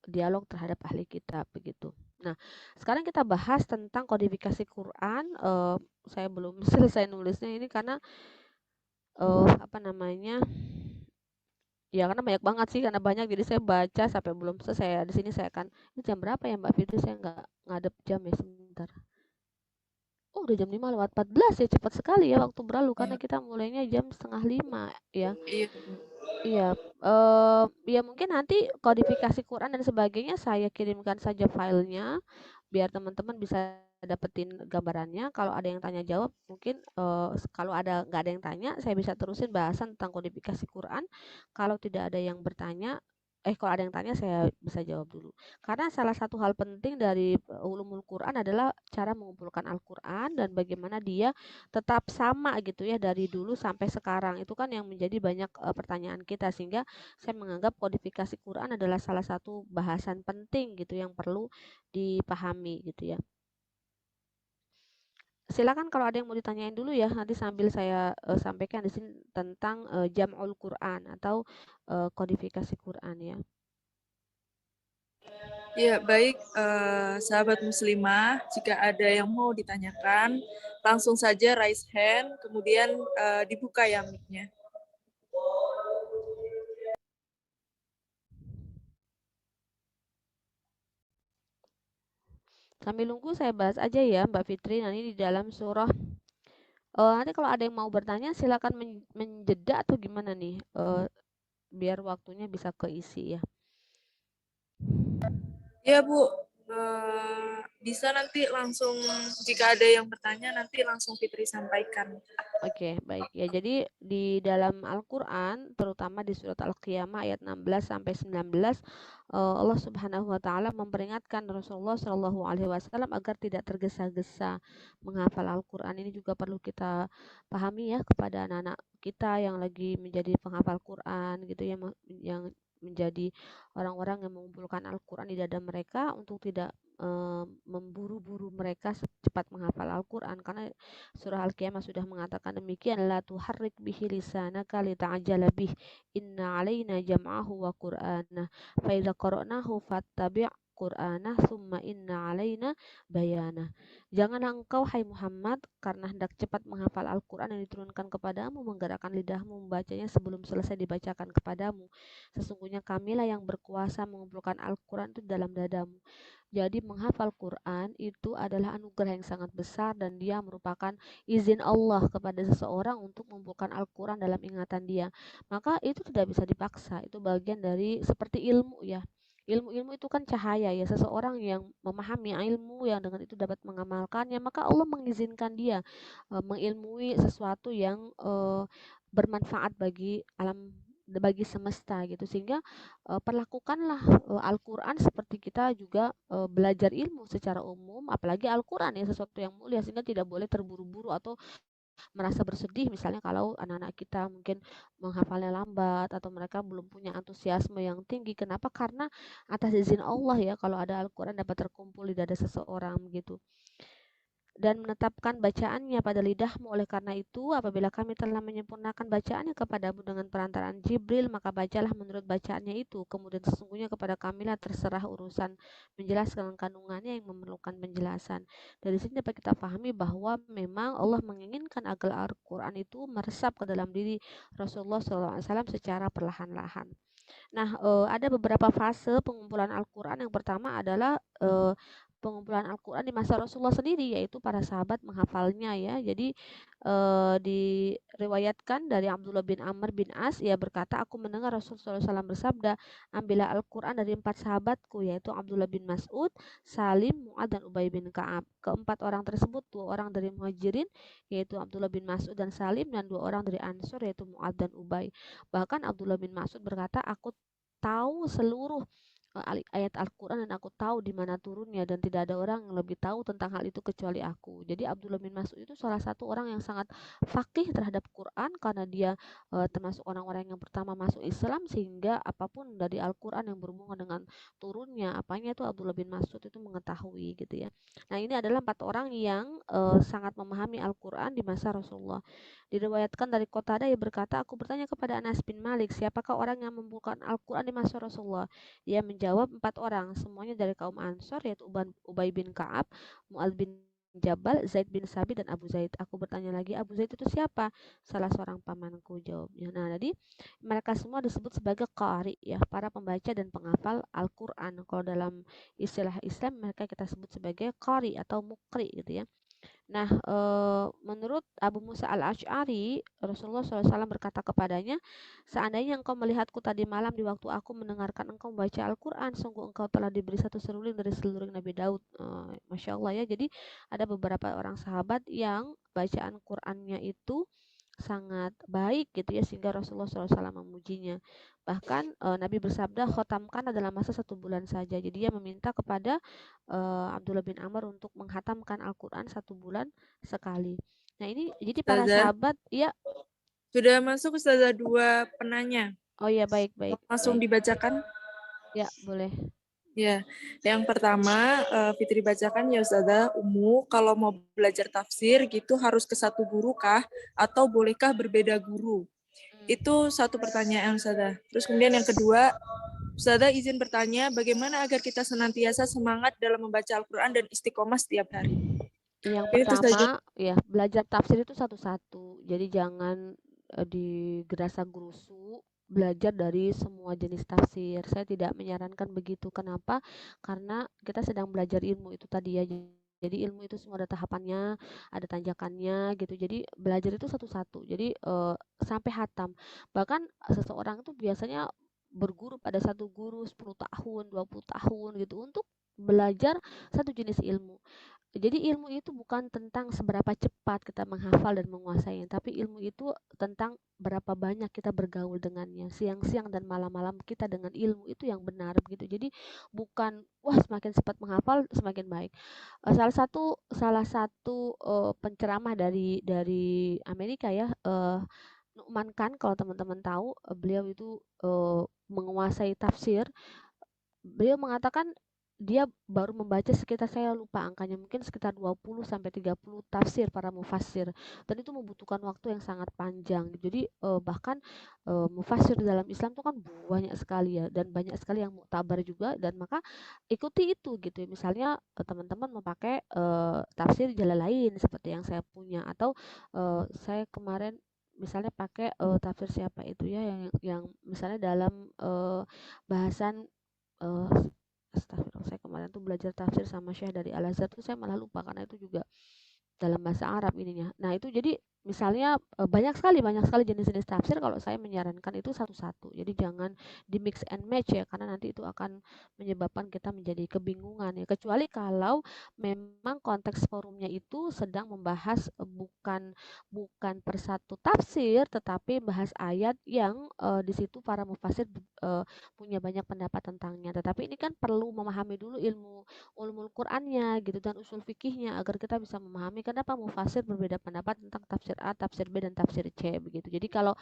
dialog terhadap ahli kitab begitu. Nah, sekarang kita bahas tentang kodifikasi Quran. Saya belum selesai nulisnya ini karena ya karena banyak banget sih karena banyak jadi saya baca sampai belum selesai. Di sini saya akan ini jam berapa ya Mbak Fitri? Saya nggak ngadep jam ya sebentar. Oh, udah jam 5 lewat 14 ya, cepat sekali ya waktu berlalu karena kita mulainya jam setengah 5 ya. Iya. Iya, ya mungkin nanti kodifikasi Quran dan sebagainya saya kirimkan saja filenya biar teman-teman bisa dapetin gambarannya. Kalau ada yang tanya jawab, mungkin kalau nggak ada yang tanya, saya bisa terusin bahasan tentang kodifikasi Quran. Kalau tidak ada yang bertanya, kalau ada yang tanya saya bisa jawab dulu. Karena salah satu hal penting dari ulumul Quran adalah cara mengumpulkan Al-Quran dan bagaimana dia tetap sama gitu ya dari dulu sampai sekarang. Itu kan yang menjadi banyak pertanyaan kita sehingga saya menganggap kodifikasi Quran adalah salah satu bahasan penting gitu yang perlu dipahami gitu ya. silakan kalau ada yang mau ditanyain dulu ya, nanti sambil saya sampaikan di sini tentang jam'ul Quran atau kodifikasi Quran ya. Ya, baik sahabat muslimah, jika ada yang mau ditanyakan, langsung saja raise hand, kemudian dibuka ya mic-nya. Sambil nunggu saya bahas aja ya Mbak Fitri, nanti di dalam surah nanti kalau ada yang mau bertanya silakan menjeda atau gimana nih, biar waktunya bisa keisi ya. Ya Bu, bisa nanti langsung jika ada yang bertanya nanti langsung Fitri sampaikan. Oke, baik ya. Jadi di dalam Al-Qur'an terutama di surat Al-Qiyamah ayat 16 sampai 19 Allah Subhanahu wa taala memperingatkan Rasulullah Shallallahu alaihi wasallam agar tidak tergesa-gesa menghafal Al-Qur'an. Ini juga perlu kita pahami ya kepada anak-anak kita yang lagi menjadi penghafal Qur'an gitu ya, yang menjadi orang-orang yang mengumpulkan Al-Qur'an di dada mereka untuk tidak memburu-buru mereka cepat menghafal Al-Qur'an, karena surah Al-Qiyamah sudah mengatakan demikian, la tuharrik bihi lisanaka lita'jala bih inna alaina jam'ahu wa qur'ana fa idza qara'nahu fattabi' qur'ana thumma inna alaina bayana. Janganlah engkau hai Muhammad karena hendak cepat menghafal Al-Qur'an yang diturunkan kepadamu, menggerakkan lidahmu membacanya sebelum selesai dibacakan kepadamu. Sesungguhnya kamilah yang berkuasa mengumpulkan Al-Qur'an itu dalam dadamu. Jadi menghafal Quran itu adalah anugerah yang sangat besar dan dia merupakan izin Allah kepada seseorang untuk mengumpulkan Al-Quran dalam ingatan dia. Maka itu tidak bisa dipaksa, itu bagian dari seperti ilmu ya. Ilmu-ilmu itu kan cahaya ya, seseorang yang memahami ilmu yang dengan itu dapat mengamalkannya, maka Allah mengizinkan dia mengilmui sesuatu yang bermanfaat bagi alam, bagi semesta gitu, sehingga perlakukanlah Al-Qur'an seperti kita juga belajar ilmu secara umum, apalagi Al-Qur'an ya sesuatu yang mulia, sehingga tidak boleh terburu-buru atau merasa bersedih misalnya kalau anak-anak kita mungkin menghafalnya lambat atau mereka belum punya antusiasme yang tinggi. Kenapa? Karena atas izin Allah ya, kalau ada Al-Qur'an dapat terkumpul di dada seseorang gitu dan menetapkan bacaannya pada lidahmu. Oleh karena itu, apabila kami telah menyempurnakan bacaannya kepadamu dengan perantaraan Jibril, maka bacalah menurut bacaannya itu. Kemudian sesungguhnya kepada kamilah terserah urusan menjelaskan kandungannya yang memerlukan penjelasan. Dari sini dapat kita pahami bahwa memang Allah menginginkan agar Al-Quran itu meresap ke dalam diri Rasulullah SAW secara perlahan-lahan. Nah, ada beberapa fase pengumpulan Al-Qur'an. Yang pertama adalah pengumpulan Al-Qur'an di masa Rasulullah sendiri, yaitu para sahabat menghafalnya ya. Jadi diriwayatkan dari Abdullah bin Amr bin As, ia berkata, aku mendengar Rasulullah SAW bersabda, ambillah Al-Qur'an dari 4 sahabatku, yaitu Abdullah bin Mas'ud, Salim, Mu'ad, dan Ubay bin Ka'ab. Keempat orang tersebut, 2 orang dari Muhajirin, yaitu Abdullah bin Mas'ud dan Salim, dan 2 orang dari Ansor, yaitu Mu'ad dan Ubay. Bahkan Abdullah bin Mas'ud berkata, aku tahu seluruh ayat Al-Quran dan aku tahu di mana turunnya dan tidak ada orang yang lebih tahu tentang hal itu kecuali aku. Jadi Abdullah bin Mas'ud itu salah satu orang yang sangat faqih terhadap Quran karena dia termasuk orang-orang yang pertama masuk Islam, sehingga apapun dari Al-Quran yang berhubungan dengan turunnya apanya itu Abdullah bin Mas'ud itu mengetahui gitu ya. Nah, ini adalah 4 orang yang sangat memahami Al-Quran di masa Rasulullah. Diriwayatkan dari Qatadah, ia berkata, aku bertanya kepada Anas bin Malik, siapakah orang yang membuka Al-Quran di masa Rasulullah? Dia menjawab, 4 orang, semuanya dari kaum Ansor, yaitu Ubay bin Ka'ab, Mu'adz bin Jabal, Zaid bin Sabit, dan Abu Zaid. Aku bertanya lagi, Abu Zaid itu siapa? Salah seorang pamanku, jawabnya. Nah, jadi mereka semua disebut sebagai qari ya, para pembaca dan penghafal Al-Quran. Kalau dalam istilah Islam mereka kita sebut sebagai qari atau mukri gitu ya. Nah, menurut Abu Musa al-Asy'ari, Rasulullah SAW berkata kepadanya, seandainya engkau melihatku tadi malam di waktu aku mendengarkan engkau membaca Al-Quran, sungguh engkau telah diberi satu seruling dari seluruh Nabi Daud. Masya Allah ya, jadi ada beberapa orang sahabat yang bacaan Qurannya itu sangat baik gitu ya, sehingga Rasulullah SAW memujinya. Bahkan Nabi bersabda, khotamkan adalah masa 1 bulan saja. Jadi dia meminta kepada Abdullah bin Amr untuk menghatamkan Al-Quran 1 bulan sekali. Nah, ini jadi para Ustazah, sahabat ya. sudah masuk Ustazah 2 penanya. Oh ya, baik baik Langsung baik. dibacakan. Ya, boleh. Ya, yang pertama Fitri bacakan ya Ustazah, kalau mau belajar tafsir gitu harus ke satu guru kah atau bolehkah berbeda guru? Itu satu pertanyaan Ustazah. Terus kemudian yang kedua, Ustazah izin bertanya bagaimana agar kita senantiasa semangat dalam membaca Al-Quran dan istiqomah setiap hari? Yang Ini terus saja. pertama, ya belajar tafsir itu satu-satu. Jadi jangan digerasa gerusu belajar dari semua jenis tafsir. Saya tidak menyarankan begitu. Kenapa? Karena kita sedang belajar ilmu itu tadi ya. Jadi ilmu itu semua ada tahapannya, ada tanjakannya gitu. Jadi belajar itu satu-satu. Jadi sampai hatam. Bahkan seseorang itu biasanya berguru pada satu guru 10 tahun, 20 tahun gitu untuk belajar satu jenis ilmu. Jadi ilmu itu bukan tentang seberapa cepat kita menghafal dan menguasainya, tapi ilmu itu tentang berapa banyak kita bergaul dengannya. Siang-siang dan malam-malam kita dengan ilmu itu yang benar begitu. Jadi bukan wah semakin cepat menghafal semakin baik. Salah satu penceramah dari Amerika ya, Nu'man Khan kalau teman-teman tahu, beliau itu menguasai tafsir. Beliau mengatakan dia baru membaca sekitar, saya lupa angkanya, mungkin sekitar 20 sampai 30 tafsir para mufassir, dan itu membutuhkan waktu yang sangat panjang. Jadi bahkan mufassir dalam Islam itu kan banyak sekali ya, dan banyak sekali yang muktabar juga, dan maka ikuti itu gitu ya. Misalnya teman-teman mau pakai tafsir Jalalain seperti yang saya punya, atau saya kemarin misalnya pakai tafsir siapa itu ya, yang misalnya dalam bahasan eh astagfirullah, saya kemarin tuh belajar tafsir sama Syekh dari Al-Azhar tuh saya malah lupa karena itu juga dalam bahasa Arab ininya. Nah, itu jadi misalnya banyak sekali jenis-jenis tafsir, kalau saya menyarankan itu satu-satu. Jadi jangan di mix and match ya, karena nanti itu akan menyebabkan kita menjadi kebingungan ya. Kecuali kalau memang konteks forumnya itu sedang membahas bukan bukan per satu tafsir, tetapi bahas ayat yang di situ para mufasir punya banyak pendapat tentangnya. Tetapi ini kan perlu memahami dulu ilmu ulumul Qur'annya gitu dan usul fikihnya agar kita bisa memahami kenapa mufasir berbeda pendapat tentang tafsir A, tafsir B, dan tafsir C begitu. Jadi kalau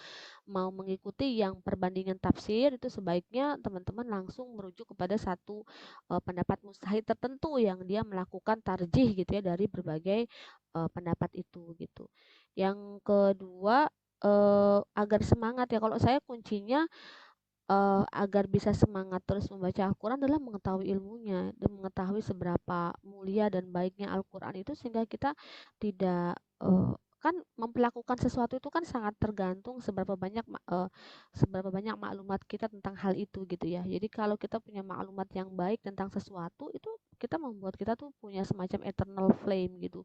mau mengikuti yang perbandingan tafsir itu sebaiknya teman-teman langsung merujuk kepada satu pendapat mustahid tertentu yang dia melakukan tarjih gitu ya dari berbagai pendapat itu gitu. Yang kedua, agar semangat ya, kalau saya kuncinya agar bisa semangat terus membaca Al-Quran adalah mengetahui ilmunya dan mengetahui seberapa mulia dan baiknya Al-Quran itu, sehingga kita tidak kan memperlakukan sesuatu itu kan sangat tergantung seberapa banyak maklumat kita tentang hal itu gitu ya. Jadi kalau kita punya maklumat yang baik tentang sesuatu itu, kita membuat kita tuh punya semacam eternal flame gitu,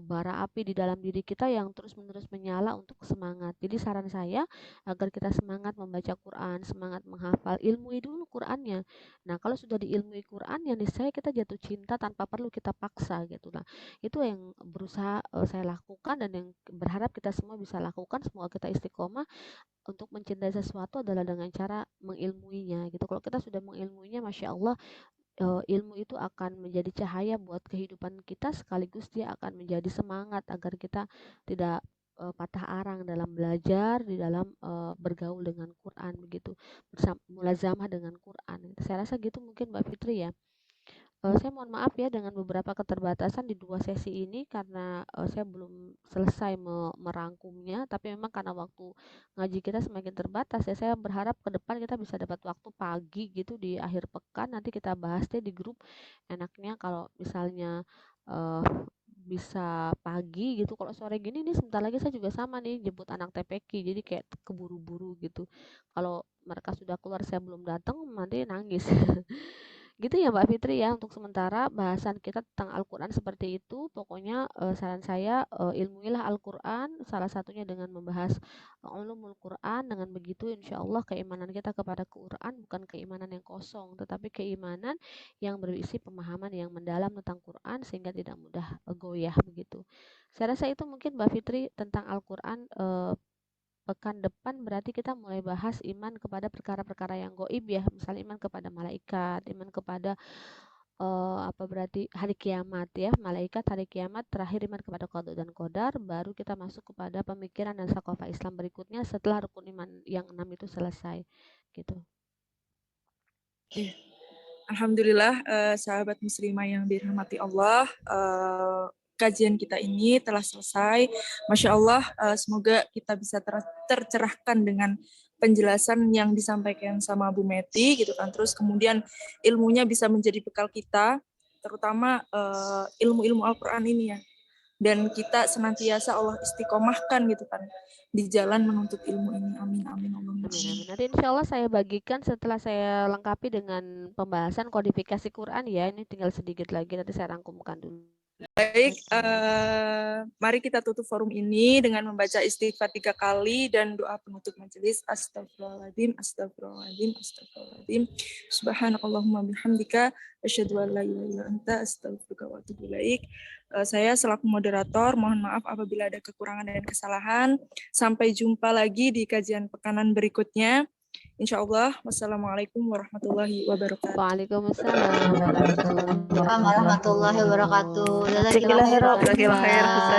bara api di dalam diri kita yang terus-menerus menyala untuk semangat. Jadi saran saya agar kita semangat membaca Quran, semangat menghafal, ilmui dulu Qurannya. Nah, kalau sudah diilmui Qurannya, niscaya kita jatuh cinta tanpa perlu kita paksa gitu. Nah, itu yang berusaha saya lakukan dan yang berharap kita semua bisa lakukan. Semoga kita istiqomah untuk mencintai sesuatu adalah dengan cara mengilmuinya gitu. Kalau kita sudah mengilmuinya, Masya Allah, ilmu itu akan menjadi cahaya buat kehidupan kita, sekaligus dia akan menjadi semangat agar kita tidak patah arang dalam belajar, di dalam bergaul dengan Quran begitu, mulazamah dengan Quran. Saya rasa gitu mungkin Mbak Fitri ya. Saya mohon maaf ya dengan beberapa keterbatasan di 2 sesi ini karena saya belum selesai merangkumnya, tapi memang karena waktu ngaji kita semakin terbatas ya, saya berharap ke depan kita bisa dapat waktu pagi gitu di akhir pekan, nanti kita bahas deh di grup. Enaknya kalau misalnya eh, bisa pagi gitu, kalau sore gini nih sebentar lagi saya juga sama nih jemput anak TPQ, jadi kayak keburu-buru gitu. Kalau mereka sudah keluar saya belum datang, nanti nangis. Gitu ya Mbak Fitri ya, untuk sementara bahasan kita tentang Al-Quran seperti itu. Pokoknya saran saya ilmuilah Al-Quran, salah satunya dengan membahas ulumul Quran. Dengan begitu insya Allah keimanan kita kepada Quran bukan keimanan yang kosong, tetapi keimanan yang berisi pemahaman yang mendalam tentang Quran sehingga tidak mudah goyah begitu. Saya rasa itu mungkin Mbak Fitri tentang Al-Quran. Pekan depan berarti kita mulai bahas iman kepada perkara-perkara yang goib ya, misalnya iman kepada malaikat, iman kepada apa berarti hari kiamat ya, malaikat, hari kiamat, terakhir iman kepada qada dan qadar, baru kita masuk kepada pemikiran dan sakofah Islam berikutnya setelah rukun iman yang 6 itu selesai gitu. Iya. Alhamdulillah, sahabat muslimah yang dirahmati Allah, kajian kita ini telah selesai. Masya Allah, semoga kita bisa tercerahkan dengan penjelasan yang disampaikan sama Bu Meti, gitu kan. Terus kemudian ilmunya bisa menjadi bekal kita, terutama ilmu-ilmu Al-Quran ini ya. Dan kita senantiasa Allah istiqomahkan gitu kan di jalan menuntut ilmu ini. Amin, amin, Allahumma Amin, amin. amin. Nanti insya Allah saya bagikan setelah saya lengkapi dengan pembahasan kodifikasi Quran ya. Ini tinggal sedikit lagi, nanti saya rangkumkan dulu. Baik, mari kita tutup forum ini dengan membaca istighfar 3 kali dan doa penutup majelis. Astagfirullahaladzim, astagfirullahaladzim, astagfirullahaladzim. Subhanakallahumma bihamdika, asyhadu an la ilaha illa anta, astaghfiruka wa atubu ilaik. Saya selaku moderator, mohon maaf apabila ada kekurangan dan kesalahan. Sampai jumpa lagi di kajian pekanan berikutnya. Insya Allah, wassalamualaikum warahmatullahi wabarakatuh. Waalaikumsalam warahmatullahi Warahmatullahi wabarakatuh. wabarakatuh. Jazakallahu khairan. Jazakallahu khairan.